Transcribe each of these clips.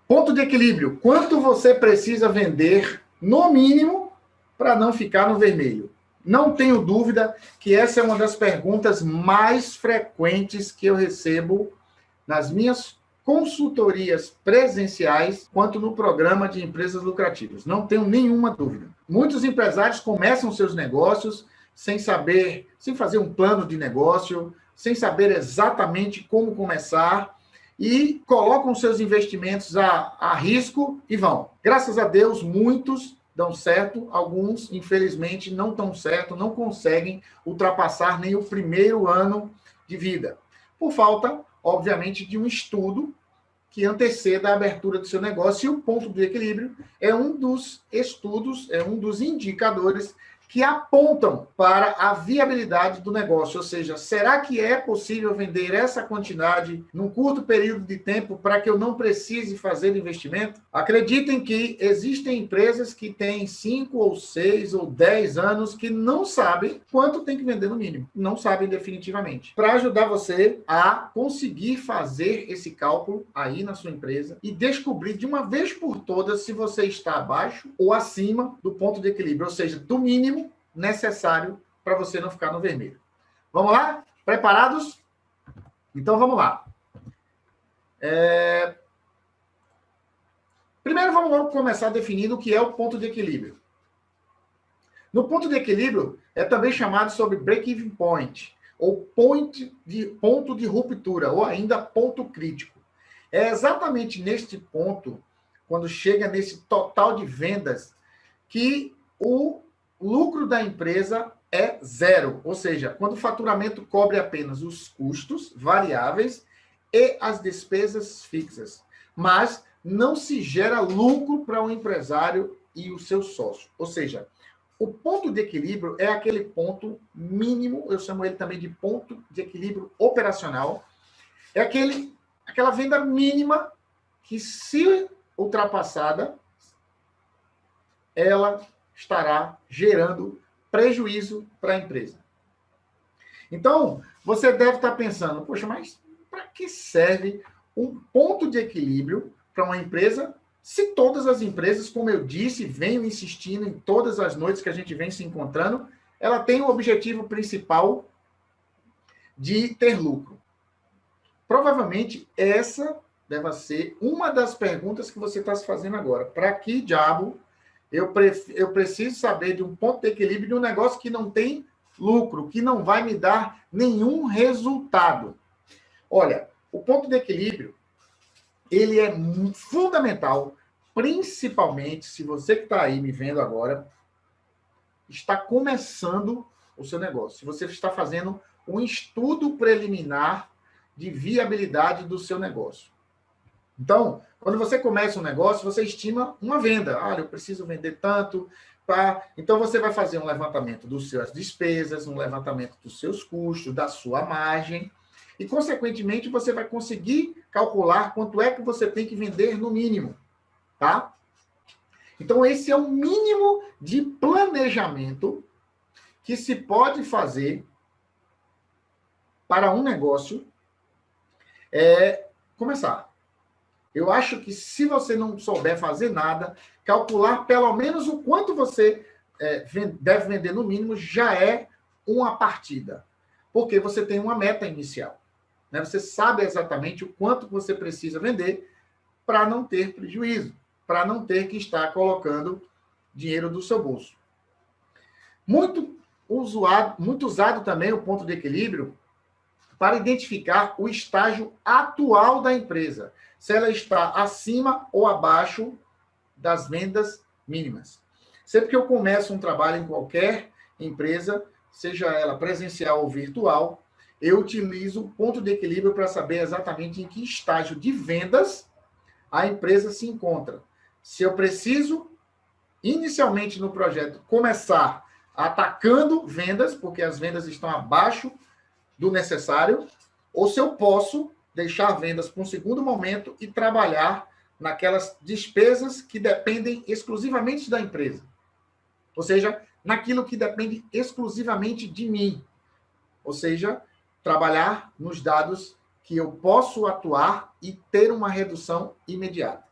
Ponto de equilíbrio. Quanto você precisa vender, no mínimo, para não ficar no vermelho? Não tenho dúvida que essa é uma das perguntas mais frequentes que eu recebo nas minhas consultorias presenciais, quanto no programa de empresas lucrativas. Não tenho nenhuma dúvida. Muitos empresários começam seus negócios sem saber, sem fazer um plano de negócio, sem saber exatamente como começar, e colocam seus investimentos a risco e vão. Graças a Deus, muitos dão certo, alguns, infelizmente, não dão certo, não conseguem ultrapassar nem o primeiro ano de vida, por falta, obviamente, de um estudo que anteceda a abertura do seu negócio, e o ponto do equilíbrio é um dos estudos, é um dos indicadores que apontam para a viabilidade do negócio, ou seja, será que é possível vender essa quantidade num curto período de tempo para que eu não precise fazer investimento? Acreditem que existem empresas que têm 5 ou 6 ou 10 anos que não sabem quanto tem que vender no mínimo, não sabem definitivamente. Para ajudar você a conseguir fazer esse cálculo aí na sua empresa e descobrir de uma vez por todas se você está abaixo ou acima do ponto de equilíbrio, ou seja, do mínimo necessário para você não ficar no vermelho. Vamos lá? Preparados? Então vamos lá. Primeiro vamos logo começar definindo o que é o ponto de equilíbrio. No ponto de equilíbrio é também chamado sobre break-even point, ou ponto de ruptura, ou ainda ponto crítico. É exatamente neste ponto, quando chega nesse total de vendas, que o lucro da empresa é zero, ou seja, quando o faturamento cobre apenas os custos variáveis e as despesas fixas, mas não se gera lucro para o empresário e o seu sócio. Ou seja, o ponto de equilíbrio é aquele ponto mínimo, eu chamo ele também de ponto de equilíbrio operacional, é aquela venda mínima que, se ultrapassada, ela estará gerando prejuízo para a empresa. Então, você deve estar pensando, poxa, mas para que serve um ponto de equilíbrio para uma empresa, se todas as empresas, como eu disse, venho insistindo em todas as noites que a gente vem se encontrando, ela tem o objetivo principal de ter lucro? Provavelmente essa deve ser uma das perguntas que você está se fazendo agora. Para que diabo eu preciso saber de um ponto de equilíbrio de um negócio que não tem lucro, que não vai me dar nenhum resultado? Olha, o ponto de equilíbrio, ele é fundamental, principalmente se você que está aí me vendo agora, está começando o seu negócio. Se você está fazendo um estudo preliminar de viabilidade do seu negócio. Então, quando você começa um negócio, você estima uma venda. Olha, eu preciso vender tanto. Então, você vai fazer um levantamento das suas despesas, um levantamento dos seus custos, da sua margem. E, consequentemente, você vai conseguir calcular quanto é que você tem que vender no mínimo. Tá? Então, esse é o mínimo de planejamento que se pode fazer para um negócio começar. Eu acho que, se você não souber fazer nada, calcular pelo menos o quanto você deve vender no mínimo já é uma partida. Porque você tem uma meta inicial. Né? Você sabe exatamente o quanto você precisa vender para não ter prejuízo, para não ter que estar colocando dinheiro do seu bolso. Muito usado também o ponto de equilíbrio para identificar o estágio atual da empresa, se ela está acima ou abaixo das vendas mínimas. Sempre que eu começo um trabalho em qualquer empresa, seja ela presencial ou virtual, eu utilizo o ponto de equilíbrio para saber exatamente em que estágio de vendas a empresa se encontra. Se eu preciso, inicialmente no projeto, começar atacando vendas, porque as vendas estão abaixo do necessário, ou se eu posso deixar vendas para um segundo momento e trabalhar naquelas despesas que dependem exclusivamente da empresa. Ou seja, naquilo que depende exclusivamente de mim. Ou seja, trabalhar nos dados que eu posso atuar e ter uma redução imediata.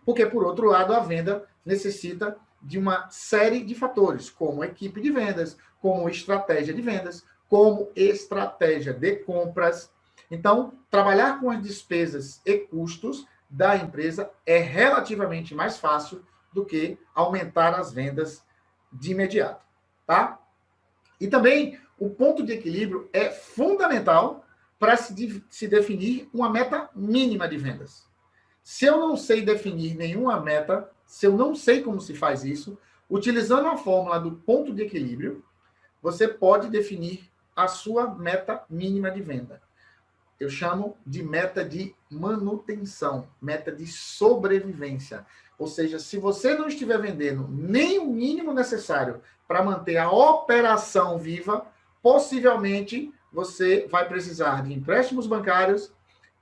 Porque, por outro lado, a venda necessita de uma série de fatores, como equipe de vendas, como estratégia de vendas, como estratégia de compras. Então, trabalhar com as despesas e custos da empresa é relativamente mais fácil do que aumentar as vendas de imediato, tá? E também o ponto de equilíbrio é fundamental para se definir uma meta mínima de vendas. Se eu não sei definir nenhuma meta, se eu não sei como se faz isso, utilizando a fórmula do ponto de equilíbrio, você pode definir a sua meta mínima de venda. Eu chamo de meta de manutenção, meta de sobrevivência. Ou seja, se você não estiver vendendo nem o mínimo necessário para manter a operação viva, possivelmente você vai precisar de empréstimos bancários,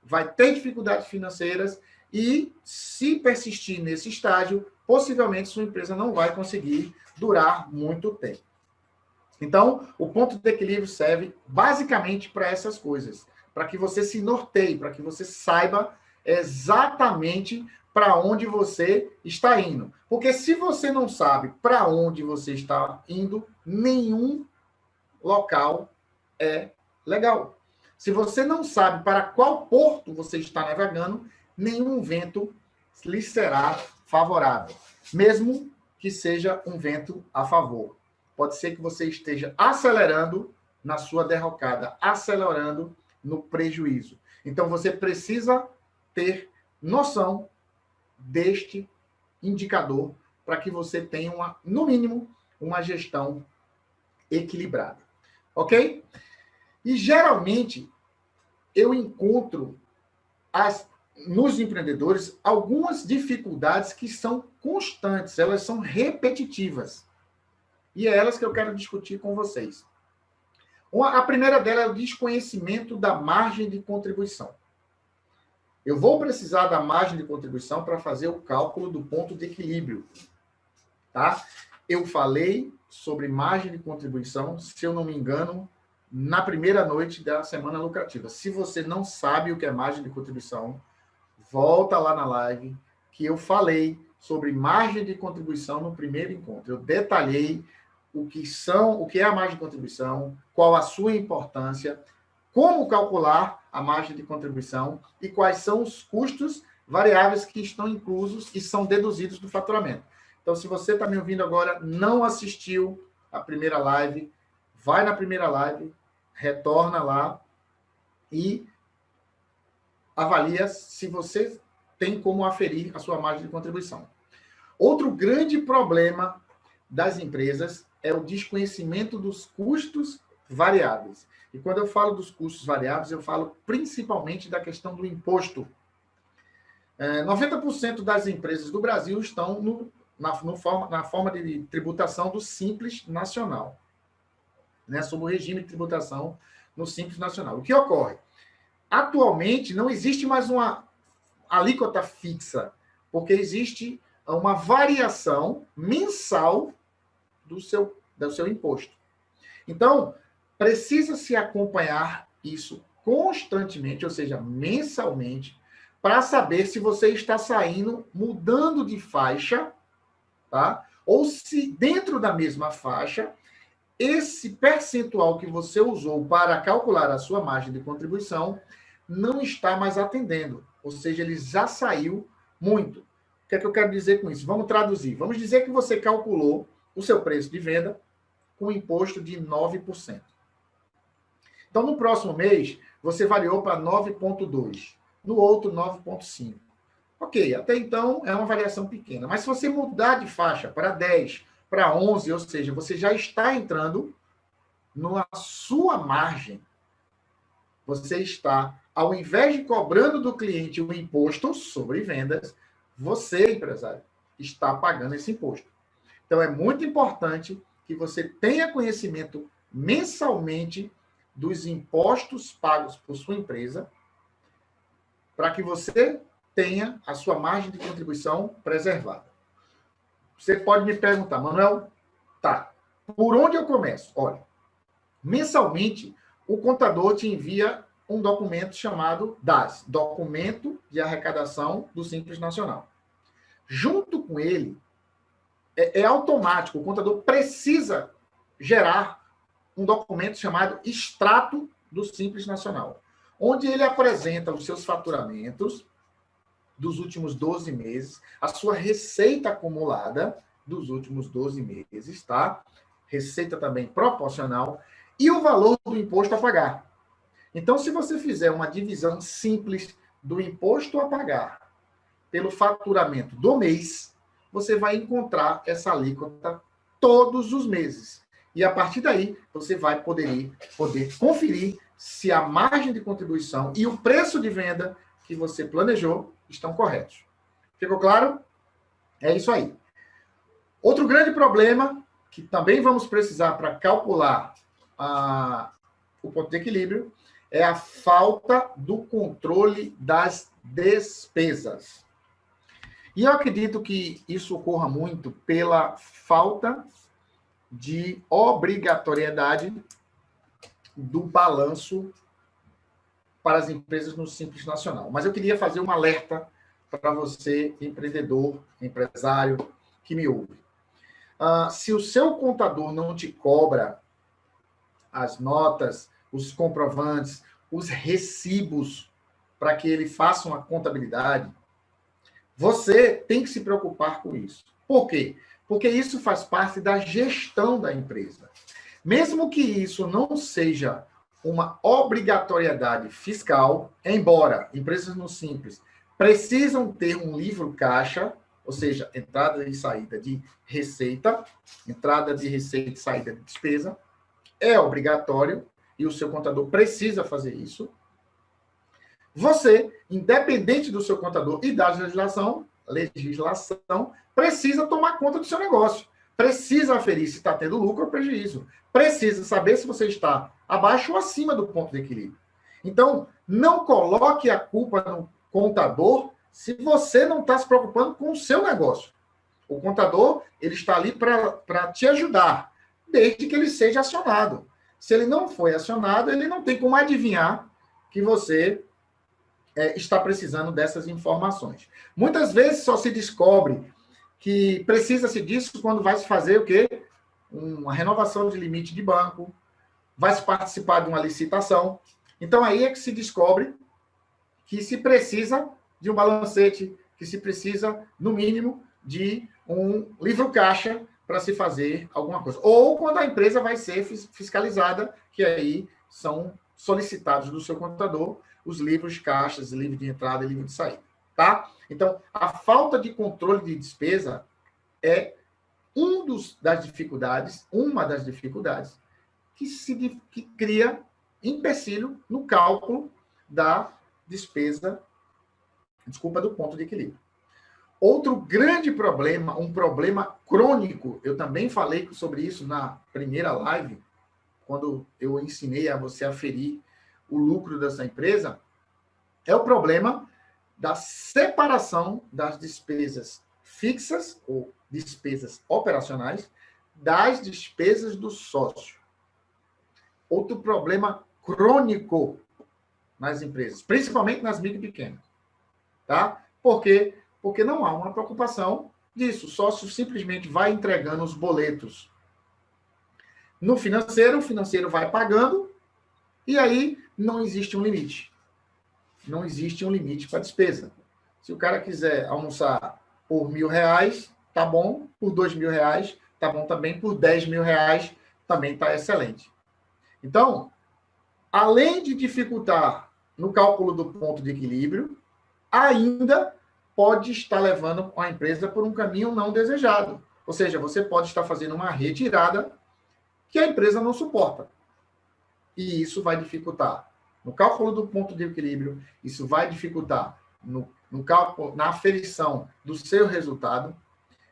vai ter dificuldades financeiras e, se persistir nesse estágio, possivelmente sua empresa não vai conseguir durar muito tempo. Então, o ponto de equilíbrio serve basicamente para essas coisas, para que você se norteie, para que você saiba exatamente para onde você está indo. Porque se você não sabe para onde você está indo, nenhum local é legal. Se você não sabe para qual porto você está navegando, nenhum vento lhe será favorável, mesmo que seja um vento a favor. Pode ser que você esteja acelerando na sua derrocada, acelerando no prejuízo. Então, você precisa ter noção deste indicador para que você tenha, no mínimo, uma gestão equilibrada. Ok? E, geralmente, eu encontro nos empreendedores algumas dificuldades que são constantes, elas são repetitivas. E é elas que eu quero discutir com vocês. A primeira delas é o desconhecimento da margem de contribuição. Eu vou precisar da margem de contribuição para fazer o cálculo do ponto de equilíbrio. Tá? Eu falei sobre margem de contribuição, se eu não me engano, na primeira noite da semana lucrativa. Se você não sabe o que é margem de contribuição, volta lá na live, que eu falei sobre margem de contribuição no primeiro encontro. Eu detalhei o que é a margem de contribuição, qual a sua importância, como calcular a margem de contribuição e quais são os custos variáveis que estão inclusos e são deduzidos do faturamento. Então, se você está me ouvindo agora, não assistiu a primeira live, vai na primeira live, retorna lá e avalia se você tem como aferir a sua margem de contribuição. Outro grande problema das empresas é o desconhecimento dos custos variáveis. E quando eu falo dos custos variáveis, eu falo principalmente da questão do imposto. 90% das empresas do Brasil estão na forma de tributação do Simples Nacional, né, sob o regime de tributação no Simples Nacional. O que ocorre? Atualmente, não existe mais uma alíquota fixa, porque existe uma variação mensal do seu imposto. Então, precisa se acompanhar isso constantemente, ou seja, mensalmente, para saber se você está saindo, mudando de faixa, tá? Ou se dentro da mesma faixa, esse percentual que você usou para calcular a sua margem de contribuição não está mais atendendo, ou seja, ele já saiu muito. O que é que eu quero dizer com isso? Vamos traduzir. Vamos dizer que você calculou o seu preço de venda com imposto de 9%. Então, no próximo mês, você variou para 9,2%, no outro 9,5%. Ok, até então é uma variação pequena, mas se você mudar de faixa para 10%, para 11%, ou seja, você já está entrando na sua margem. Você está, ao invés de cobrando do cliente o imposto sobre vendas, você, empresário, está pagando esse imposto. Então, é muito importante que você tenha conhecimento mensalmente dos impostos pagos por sua empresa, para que você tenha a sua margem de contribuição preservada. Você pode me perguntar, Manuel, tá, por onde eu começo? Olha, mensalmente, o contador te envia um documento chamado DAS, Documento de Arrecadação do Simples Nacional. junto com ele, é automático. O contador precisa gerar um documento chamado Extrato do Simples Nacional, onde ele apresenta os seus faturamentos dos últimos 12 meses, a sua receita acumulada dos últimos 12 meses, tá? Receita também proporcional e o valor do imposto a pagar. Então, se você fizer uma divisão simples do imposto a pagar pelo faturamento do mês, você vai encontrar essa alíquota todos os meses. E a partir daí, você vai poder conferir se a margem de contribuição e o preço de venda que você planejou estão corretos. Ficou claro? É isso aí. Outro grande problema, que também vamos precisar para calcular o ponto de equilíbrio, é a falta do controle das despesas. E eu acredito que isso ocorra muito pela falta de obrigatoriedade do balanço para as empresas no Simples Nacional. Mas eu queria fazer um alerta para você, empreendedor, empresário, que me ouve. Se o seu contador não te cobra as notas, os comprovantes, os recibos para que ele faça uma contabilidade, você tem que se preocupar com isso. Por quê? Porque isso faz parte da gestão da empresa. Mesmo que isso não seja uma obrigatoriedade fiscal, embora empresas no Simples precisam ter um livro caixa, ou seja, entrada e saída de receita, entrada de receita e saída de despesa, é obrigatório, e o seu contador precisa fazer isso. Você, independente do seu contador e da legislação, precisa tomar conta do seu negócio. Precisa aferir se está tendo lucro ou prejuízo. Precisa saber se você está abaixo ou acima do ponto de equilíbrio. Então, não coloque a culpa no contador se você não está se preocupando com o seu negócio. O contador, ele está ali para te ajudar, desde que ele seja acionado. Se ele não foi acionado, ele não tem como adivinhar que você está precisando dessas informações. Muitas vezes só se descobre que precisa-se disso quando vai se fazer o quê? Uma renovação de limite de banco, vai se participar de uma licitação. Então, aí é que se descobre que se precisa de um balancete, que se precisa, no mínimo, de um livro caixa para se fazer alguma coisa. Ou quando a empresa vai ser fiscalizada, que aí são solicitados do seu contador os livros caixas, livro de entrada e livro de saída. Tá? Então, a falta de controle de despesa é uma das dificuldades que cria empecilho no cálculo da despesa, do ponto de equilíbrio. Outro grande problema, um problema crônico, eu também falei sobre isso na primeira live, quando eu ensinei a você aferir o lucro dessa empresa, é o problema da separação das despesas fixas ou despesas operacionais das despesas do sócio. Outro problema crônico nas empresas, principalmente nas micro e pequenas. Tá? Por quê? Porque não há uma preocupação disso. O sócio simplesmente vai entregando os boletos no financeiro, o financeiro vai pagando, e aí não existe um limite. Não existe um limite para a despesa. Se o cara quiser almoçar por R$1.000, tá bom. Por R$2.000, tá bom também. Por R$10.000, também tá excelente. Então, além de dificultar no cálculo do ponto de equilíbrio, ainda pode estar levando a empresa por um caminho não desejado. Ou seja, você pode estar fazendo uma retirada que a empresa não suporta. E isso vai dificultar no cálculo do ponto de equilíbrio, isso vai dificultar no cálculo, na aferição do seu resultado,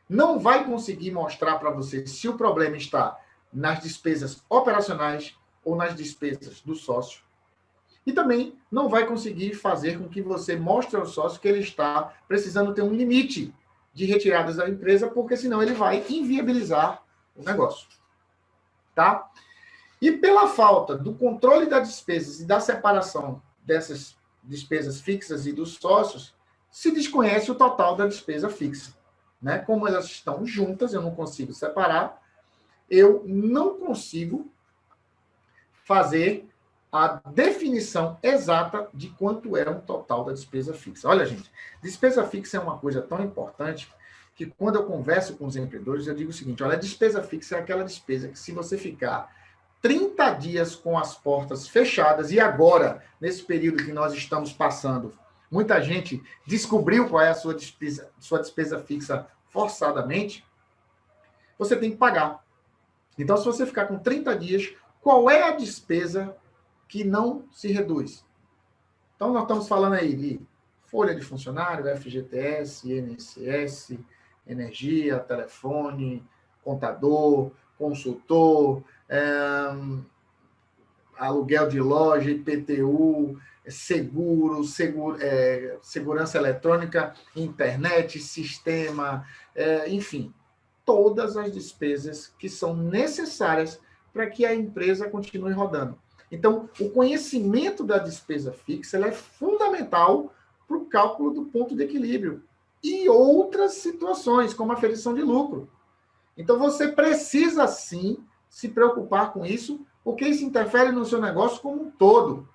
não vai conseguir mostrar para você se o problema está nas despesas operacionais ou nas despesas do sócio. E também não vai conseguir fazer com que você mostre ao sócio que ele está precisando ter um limite de retiradas da empresa, porque senão ele vai inviabilizar o negócio. Tá? E pela falta do controle das despesas e da separação dessas despesas fixas e dos sócios, se desconhece o total da despesa fixa. né? Como elas estão juntas, eu não consigo separar, eu não consigo fazer a definição exata de quanto é um total da despesa fixa. Olha, gente, despesa fixa é uma coisa tão importante que quando eu converso com os empreendedores, eu digo o seguinte, olha, a despesa fixa é aquela despesa que se você ficar 30 dias com as portas fechadas, e agora, nesse período que nós estamos passando, muita gente descobriu qual é a sua despesa fixa forçadamente, você tem que pagar. Então, se você ficar com 30 dias, qual é a despesa que não se reduz? Então, nós estamos falando aí de folha de funcionário, FGTS, INSS, energia, telefone, contador, consultor, aluguel de loja, IPTU, segurança eletrônica, internet, sistema, enfim, todas as despesas que são necessárias para que a empresa continue rodando. Então, o conhecimento da despesa fixa ela é fundamental para o cálculo do ponto de equilíbrio e outras situações, como a aferição de lucro. Então, você precisa, sim, se preocupar com isso, porque isso interfere no seu negócio como um todo.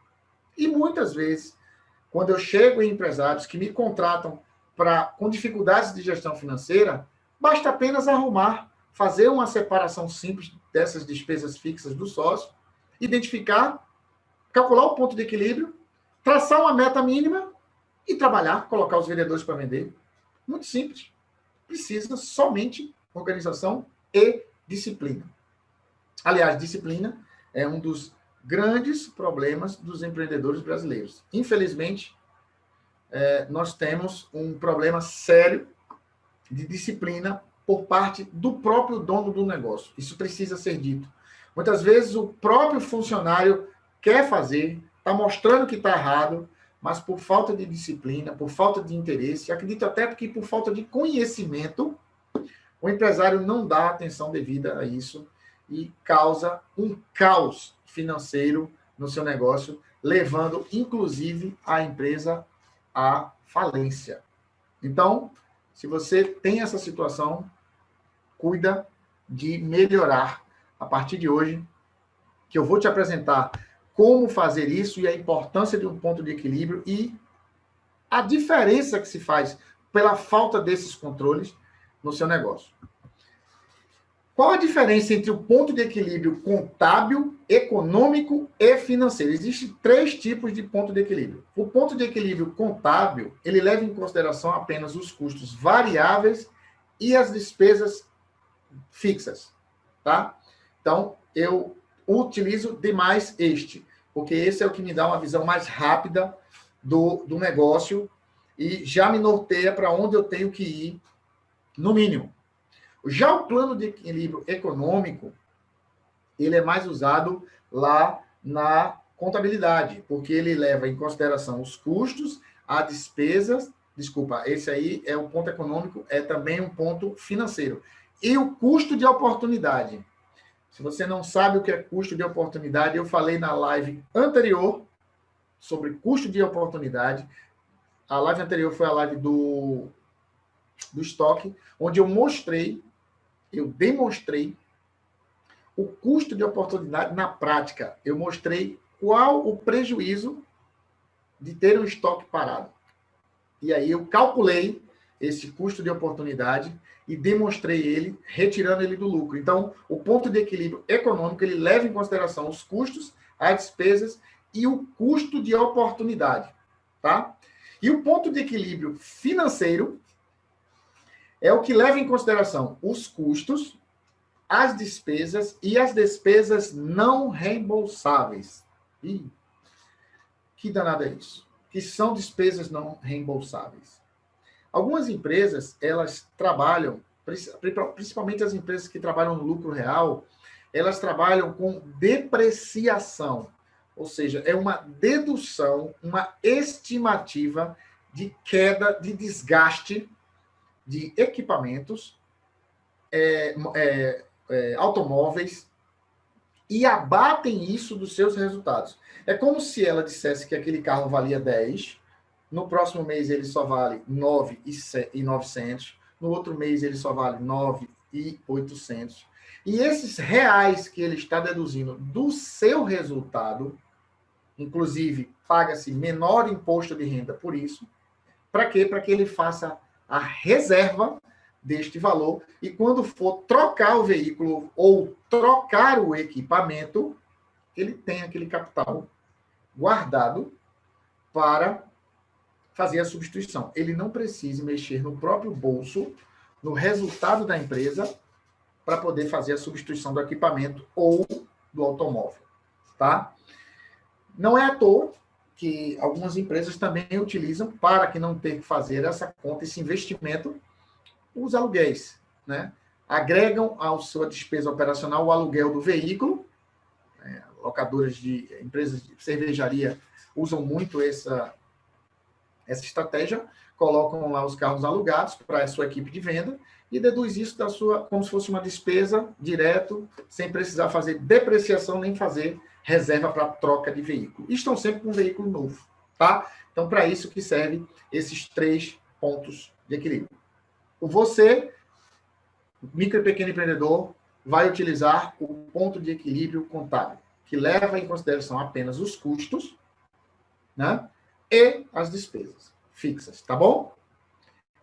E muitas vezes, quando eu chego em empresários que me contratam com dificuldades de gestão financeira, basta apenas arrumar, fazer uma separação simples dessas despesas fixas do sócio, identificar, calcular o ponto de equilíbrio, traçar uma meta mínima e trabalhar, colocar os vendedores para vender. Muito simples. Precisa somente organização e disciplina. Aliás, disciplina é um dos grandes problemas dos empreendedores brasileiros. Infelizmente, nós temos um problema sério de disciplina por parte do próprio dono do negócio. Isso precisa ser dito. Muitas vezes o próprio funcionário quer fazer, está mostrando que está errado, mas por falta de disciplina, por falta de interesse, acredito até porque por falta de conhecimento, o empresário não dá atenção devida a isso e causa um caos financeiro no seu negócio, levando, inclusive, a empresa à falência. Então, se você tem essa situação, cuida de melhorar a partir de hoje, que eu vou te apresentar como fazer isso e a importância de um ponto de equilíbrio e a diferença que se faz pela falta desses controles no seu negócio. Qual a diferença entre o ponto de equilíbrio contábil, econômico e financeiro? Existem 3 tipos de ponto de equilíbrio. O ponto de equilíbrio contábil, ele leva em consideração apenas os custos variáveis e as despesas fixas, tá? Então, eu utilizo demais este, porque esse é o que me dá uma visão mais rápida do negócio e já me norteia para onde eu tenho que ir, no mínimo. Já o plano de equilíbrio econômico, ele é mais usado lá na contabilidade, porque ele leva em consideração os custos, as despesas, esse aí é um ponto econômico, é também um ponto financeiro. E o custo de oportunidade. Se você não sabe o que é custo de oportunidade, eu falei na live anterior sobre custo de oportunidade. A live anterior foi a live do estoque, onde eu demonstrei o custo de oportunidade na prática. Eu mostrei qual o prejuízo de ter um estoque parado. E aí eu calculei esse custo de oportunidade e demonstrei ele, retirando ele do lucro. Então, o ponto de equilíbrio econômico, ele leva em consideração os custos, as despesas e o custo de oportunidade, tá? E o ponto de equilíbrio financeiro é o que leva em consideração os custos, as despesas e as despesas não reembolsáveis. Ih, que danado é isso? Que são despesas não reembolsáveis. Algumas empresas, elas trabalham, principalmente as empresas que trabalham no lucro real, elas trabalham com depreciação, ou seja, é uma dedução, uma estimativa de queda, de desgaste de equipamentos, automóveis, e abatem isso dos seus resultados. É como se ela dissesse que aquele carro valia 10, no próximo mês ele só vale 9.900, no outro mês ele só vale 9.800. E esses reais que ele está deduzindo do seu resultado, inclusive paga-se menor imposto de renda por isso. Para quê? Para que ele faça a reserva deste valor e quando for trocar o veículo ou trocar o equipamento, ele tem aquele capital guardado para fazer a substituição. Ele não precisa mexer no próprio bolso, no resultado da empresa, para poder fazer a substituição do equipamento ou do automóvel, tá? Não é à toa que algumas empresas também utilizam, para que não ter que fazer essa conta, esse investimento, os aluguéis, né? Agregam à sua despesa operacional o aluguel do veículo, locadoras de empresas de cervejaria usam muito essa estratégia, colocam lá os carros alugados para a sua equipe de venda e deduz isso da sua, como se fosse uma despesa direto, sem precisar fazer depreciação nem fazer reserva para troca de veículo. E estão sempre com um veículo novo, tá? Então, para isso que serve esses 3 pontos de equilíbrio. Você, micro e pequeno empreendedor, vai utilizar o ponto de equilíbrio contábil, que leva em consideração apenas os custos, né? E as despesas fixas, tá bom?